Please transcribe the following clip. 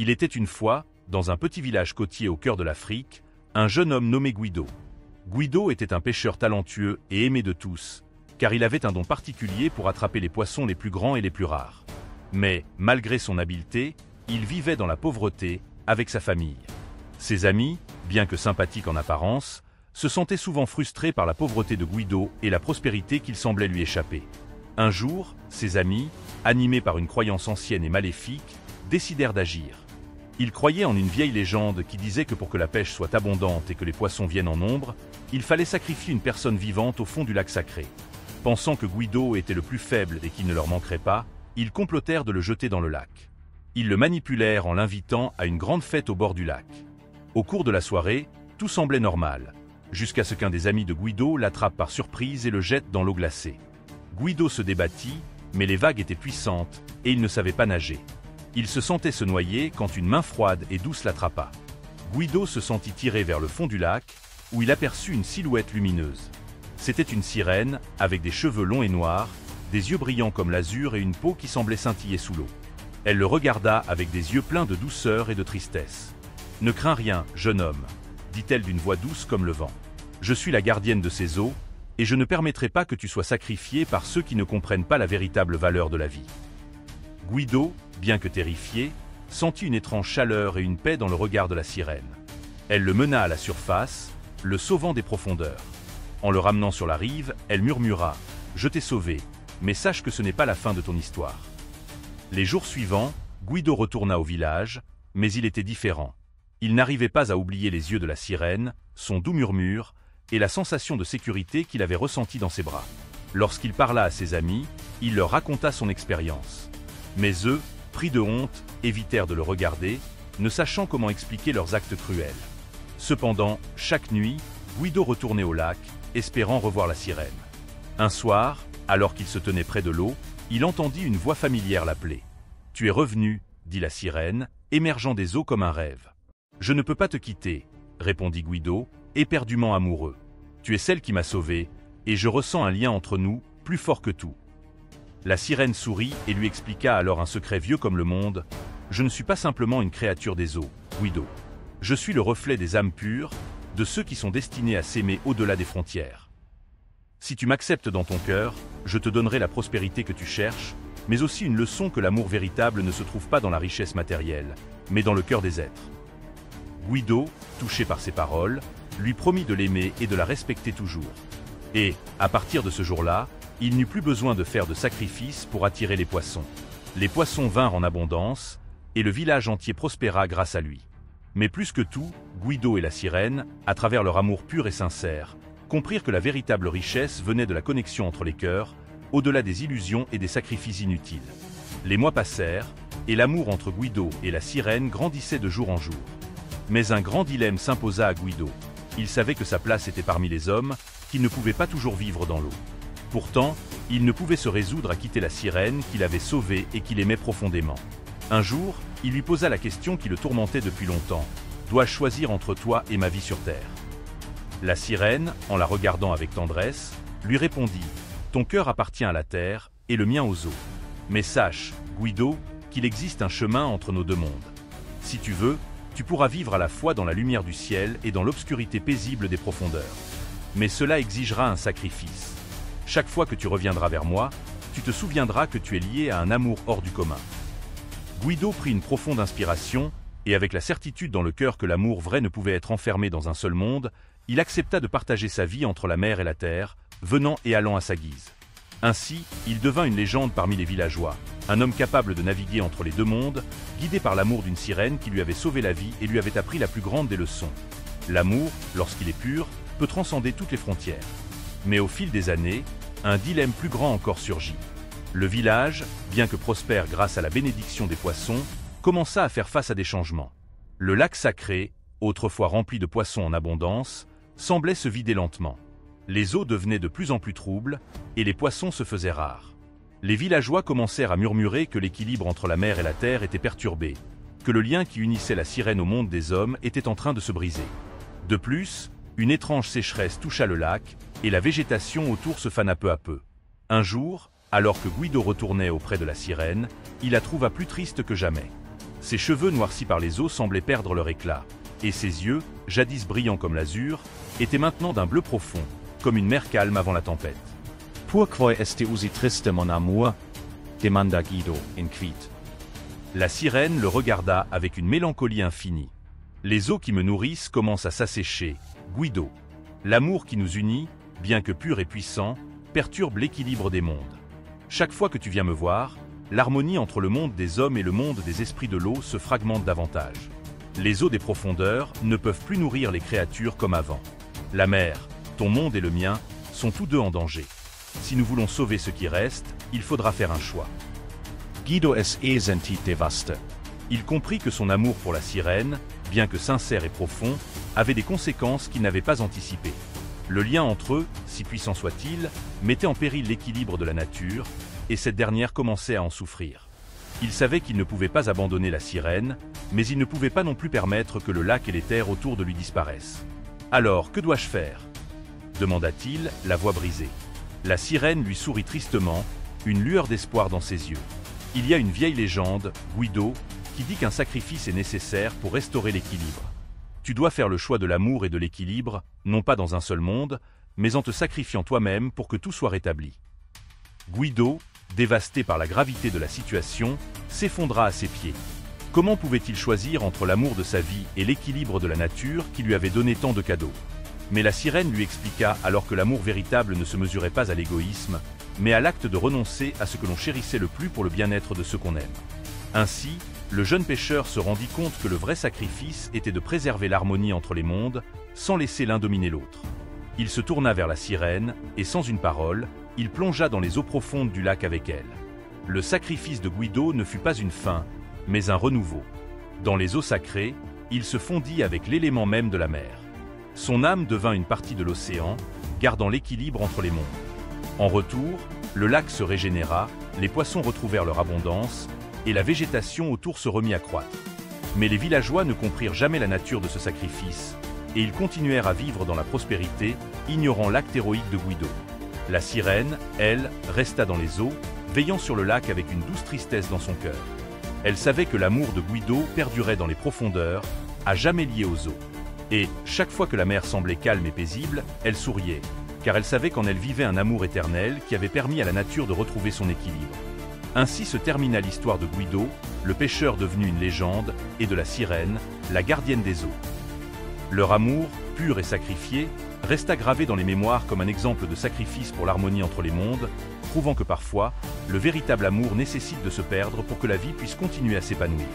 Il était une fois, dans un petit village côtier au cœur de l'Afrique, un jeune homme nommé Guido. Guido était un pêcheur talentueux et aimé de tous, car il avait un don particulier pour attraper les poissons les plus grands et les plus rares. Mais, malgré son habileté, il vivait dans la pauvreté, avec sa famille. Ses amis, bien que sympathiques en apparence, se sentaient souvent frustrés par la pauvreté de Guido et la prospérité qu'il semblait lui échapper. Un jour, ses amis, animés par une croyance ancienne et maléfique, décidèrent d'agir. Ils croyaient en une vieille légende qui disait que pour que la pêche soit abondante et que les poissons viennent en nombre, il fallait sacrifier une personne vivante au fond du lac sacré. Pensant que Guido était le plus faible et qu'il ne leur manquerait pas, ils complotèrent de le jeter dans le lac. Ils le manipulèrent en l'invitant à une grande fête au bord du lac. Au cours de la soirée, tout semblait normal, jusqu'à ce qu'un des amis de Guido l'attrape par surprise et le jette dans l'eau glacée. Guido se débattit, mais les vagues étaient puissantes et il ne savait pas nager. Il se sentait se noyer quand une main froide et douce l'attrapa. Guido se sentit tiré vers le fond du lac, où il aperçut une silhouette lumineuse. C'était une sirène, avec des cheveux longs et noirs, des yeux brillants comme l'azur et une peau qui semblait scintiller sous l'eau. Elle le regarda avec des yeux pleins de douceur et de tristesse. « Ne crains rien, jeune homme, » dit-elle d'une voix douce comme le vent. « Je suis la gardienne de ces eaux, et je ne permettrai pas que tu sois sacrifié par ceux qui ne comprennent pas la véritable valeur de la vie. » Guido, bien que terrifié, sentit une étrange chaleur et une paix dans le regard de la sirène. Elle le mena à la surface, le sauvant des profondeurs. En le ramenant sur la rive, elle murmura « Je t'ai sauvé, mais sache que ce n'est pas la fin de ton histoire. » Les jours suivants, Guido retourna au village, mais il était différent. Il n'arrivait pas à oublier les yeux de la sirène, son doux murmure, et la sensation de sécurité qu'il avait ressentie dans ses bras. Lorsqu'il parla à ses amis, il leur raconta son expérience. Mais eux, pris de honte, évitèrent de le regarder, ne sachant comment expliquer leurs actes cruels. Cependant, chaque nuit, Guido retournait au lac, espérant revoir la sirène. Un soir, alors qu'il se tenait près de l'eau, il entendit une voix familière l'appeler. « Tu es revenu, » dit la sirène, émergeant des eaux comme un rêve. « Je ne peux pas te quitter, » répondit Guido, éperdument amoureux. « Tu es celle qui m'a sauvé, et je ressens un lien entre nous, plus fort que tout. » La sirène sourit et lui expliqua alors un secret vieux comme le monde. « Je ne suis pas simplement une créature des eaux, Guido. Je suis le reflet des âmes pures, de ceux qui sont destinés à s'aimer au-delà des frontières. Si tu m'acceptes dans ton cœur, je te donnerai la prospérité que tu cherches, mais aussi une leçon que l'amour véritable ne se trouve pas dans la richesse matérielle, mais dans le cœur des êtres. » Guido, touché par ces paroles, lui promit de l'aimer et de la respecter toujours. Et, à partir de ce jour-là, il n'eut plus besoin de faire de sacrifices pour attirer les poissons. Les poissons vinrent en abondance, et le village entier prospéra grâce à lui. Mais plus que tout, Guido et la sirène, à travers leur amour pur et sincère, comprirent que la véritable richesse venait de la connexion entre les cœurs, au-delà des illusions et des sacrifices inutiles. Les mois passèrent, et l'amour entre Guido et la sirène grandissait de jour en jour. Mais un grand dilemme s'imposa à Guido. Il savait que sa place était parmi les hommes, qu'il ne pouvait pas toujours vivre dans l'eau. Pourtant, il ne pouvait se résoudre à quitter la sirène qu'il avait sauvée et qu'il aimait profondément. Un jour, il lui posa la question qui le tourmentait depuis longtemps. « Dois-je choisir entre toi et ma vie sur terre ?» La sirène, en la regardant avec tendresse, lui répondit « Ton cœur appartient à la terre et le mien aux eaux. Mais sache, Guido, qu'il existe un chemin entre nos deux mondes. Si tu veux, tu pourras vivre à la fois dans la lumière du ciel et dans l'obscurité paisible des profondeurs. Mais cela exigera un sacrifice. Chaque fois que tu reviendras vers moi, tu te souviendras que tu es lié à un amour hors du commun. » Guido prit une profonde inspiration, et avec la certitude dans le cœur que l'amour vrai ne pouvait être enfermé dans un seul monde, il accepta de partager sa vie entre la mer et la terre, venant et allant à sa guise. Ainsi, il devint une légende parmi les villageois, un homme capable de naviguer entre les deux mondes, guidé par l'amour d'une sirène qui lui avait sauvé la vie et lui avait appris la plus grande des leçons. L'amour, lorsqu'il est pur, peut transcender toutes les frontières. Mais au fil des années, un dilemme plus grand encore surgit. Le village, bien que prospère grâce à la bénédiction des poissons, commença à faire face à des changements. Le lac sacré, autrefois rempli de poissons en abondance, semblait se vider lentement. Les eaux devenaient de plus en plus troubles, et les poissons se faisaient rares. Les villageois commencèrent à murmurer que l'équilibre entre la mer et la terre était perturbé, que le lien qui unissait la sirène au monde des hommes était en train de se briser. De plus, une étrange sécheresse toucha le lac, et la végétation autour se fana peu à peu. Un jour, alors que Guido retournait auprès de la sirène, il la trouva plus triste que jamais. Ses cheveux noircis par les eaux semblaient perdre leur éclat, et ses yeux, jadis brillants comme l'azur, étaient maintenant d'un bleu profond, comme une mer calme avant la tempête. Pourquoi êtes-vous triste, mon amour? Demanda Guido, inquiet. La sirène le regarda avec une mélancolie infinie. Les eaux qui me nourrissent commencent à s'assécher, Guido. L'amour qui nous unit, bien que pur et puissant, perturbe l'équilibre des mondes. Chaque fois que tu viens me voir, l'harmonie entre le monde des hommes et le monde des esprits de l'eau se fragmente davantage. Les eaux des profondeurs ne peuvent plus nourrir les créatures comme avant. La mer, ton monde et le mien, sont tous deux en danger. Si nous voulons sauver ce qui reste, il faudra faire un choix. Guido es sentit dévasté. Il comprit que son amour pour la sirène, bien que sincère et profond, avait des conséquences qu'il n'avait pas anticipées. Le lien entre eux, si puissant soit-il, mettait en péril l'équilibre de la nature, et cette dernière commençait à en souffrir. Il savait qu'il ne pouvait pas abandonner la sirène, mais il ne pouvait pas non plus permettre que le lac et les terres autour de lui disparaissent. « Alors, que dois-je faire » demanda-t-il, la voix brisée. La sirène lui sourit tristement, une lueur d'espoir dans ses yeux. Il y a une vieille légende, Guido, qui dit qu'un sacrifice est nécessaire pour restaurer l'équilibre. Tu dois faire le choix de l'amour et de l'équilibre, non pas dans un seul monde, mais en te sacrifiant toi-même pour que tout soit rétabli. Guido, dévasté par la gravité de la situation, s'effondra à ses pieds. Comment pouvait-il choisir entre l'amour de sa vie et l'équilibre de la nature qui lui avait donné tant de cadeaux? Mais la sirène lui expliqua alors que l'amour véritable ne se mesurait pas à l'égoïsme, mais à l'acte de renoncer à ce que l'on chérissait le plus pour le bien-être de ceux qu'on aime. Ainsi, le jeune pêcheur se rendit compte que le vrai sacrifice était de préserver l'harmonie entre les mondes, sans laisser l'un dominer l'autre. Il se tourna vers la sirène, et sans une parole, il plongea dans les eaux profondes du lac avec elle. Le sacrifice de Guido ne fut pas une fin, mais un renouveau. Dans les eaux sacrées, il se fondit avec l'élément même de la mer. Son âme devint une partie de l'océan, gardant l'équilibre entre les mondes. En retour, le lac se régénéra, les poissons retrouvèrent leur abondance, et la végétation autour se remit à croître. Mais les villageois ne comprirent jamais la nature de ce sacrifice, et ils continuèrent à vivre dans la prospérité, ignorant l'acte héroïque de Guido. La sirène, elle, resta dans les eaux, veillant sur le lac avec une douce tristesse dans son cœur. Elle savait que l'amour de Guido perdurait dans les profondeurs, à jamais lié aux eaux. Et, chaque fois que la mer semblait calme et paisible, elle souriait, car elle savait qu'en elle vivait un amour éternel qui avait permis à la nature de retrouver son équilibre. Ainsi se termina l'histoire de Guido, le pêcheur devenu une légende, et de la sirène, la gardienne des eaux. Leur amour, pur et sacrifié, resta gravé dans les mémoires comme un exemple de sacrifice pour l'harmonie entre les mondes, prouvant que parfois, le véritable amour nécessite de se perdre pour que la vie puisse continuer à s'épanouir.